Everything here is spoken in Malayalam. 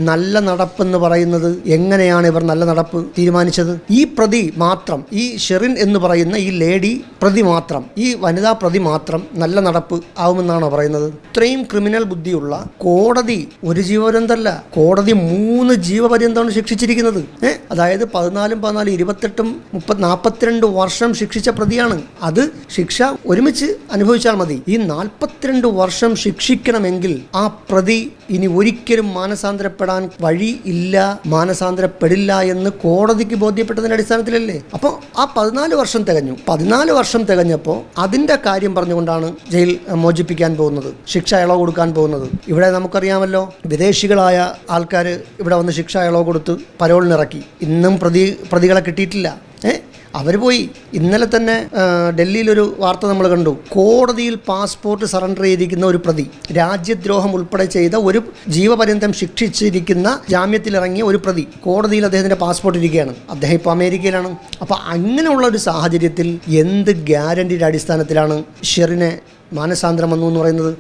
നല്ല നടപ്പെന്ന് പറയുന്നത് എങ്ങനെയാണ് ഇവർ നല്ല നടപ്പ് തീരുമാനിച്ചത്? ഈ പ്രതി മാത്രം, ഈ ഷെറിൻ എന്ന് പറയുന്ന ഈ ലേഡി പ്രതി മാത്രം, ഈ വനിതാ പ്രതി മാത്രം നല്ല നടപ്പ് ആവുമെന്നാണോ പറയുന്നത്? ഇത്രയും ക്രിമിനൽ ബുദ്ധിയുള്ള കോടതി ഒരു ജീവപര്യന്തമല്ല, കോടതി 3 ജീവപര്യന്തമാണ് ശിക്ഷിച്ചിരിക്കുന്നത്. അതായത് 14 28 42 വർഷം ശിക്ഷിച്ച പ്രതിയാണ്. അത് ശിക്ഷ ഒരുമിച്ച് അനുഭവിച്ചാൽ മതി. ഈ 42 വർഷം ശിക്ഷിക്കണമെങ്കിൽ ആ പ്രതി ഇനി ഒരിക്കലും മാനസാന്തരപ്പെടാൻ വഴി ഇല്ല, മാനസാന്തരപ്പെടില്ല എന്ന് കോടതിക്ക് ബോധ്യപ്പെട്ടതിന്റെ അടിസ്ഥാനത്തിലല്ലേ. അപ്പോൾ ആ 14 വർഷം തികഞ്ഞു. 14 വർഷം തികഞ്ഞപ്പോൾ അതിന്റെ കാര്യം പറഞ്ഞുകൊണ്ടാണ് ജയിൽ മോചിപ്പിക്കാൻ പോകുന്നത്, ശിക്ഷ ഇളവ് കൊടുക്കാൻ പോകുന്നത്. ഇവിടെ നമുക്കറിയാമല്ലോ, വിദേശികളായ ആൾക്കാർ ഇവിടെ വന്ന് ശിക്ഷ ഇളവ് കൊടുത്ത് പരോളിനിറക്കി. ഇന്നും പ്രതികളെ കിട്ടിയിട്ടില്ല. അവർ പോയി. ഇന്നലെ തന്നെ ഡൽഹിയിലൊരു വാർത്ത നമ്മൾ കണ്ടു. കോടതിയിൽ പാസ്പോർട്ട് സറണ്ടർ ചെയ്തിരിക്കുന്ന ഒരു പ്രതി, രാജ്യദ്രോഹം ഉൾപ്പെടെ ചെയ്ത ഒരു ജീവപര്യന്തം ശിക്ഷിച്ചിരിക്കുന്ന ജാമ്യത്തിലിറങ്ങിയ ഒരു പ്രതി, കോടതിയിൽ അദ്ദേഹത്തിൻ്റെ പാസ്പോർട്ട് ഇരിക്കുകയാണ്. അദ്ദേഹം ഇപ്പോൾ അമേരിക്കയിലാണ്. അപ്പോൾ അങ്ങനെയുള്ള ഒരു സാഹചര്യത്തിൽ എന്ത് ഗ്യാരണ്ടിയുടെ അടിസ്ഥാനത്തിലാണ് ഷെറിനെ മാനസാന്തരം വന്നു എന്ന് പറയുന്നത്?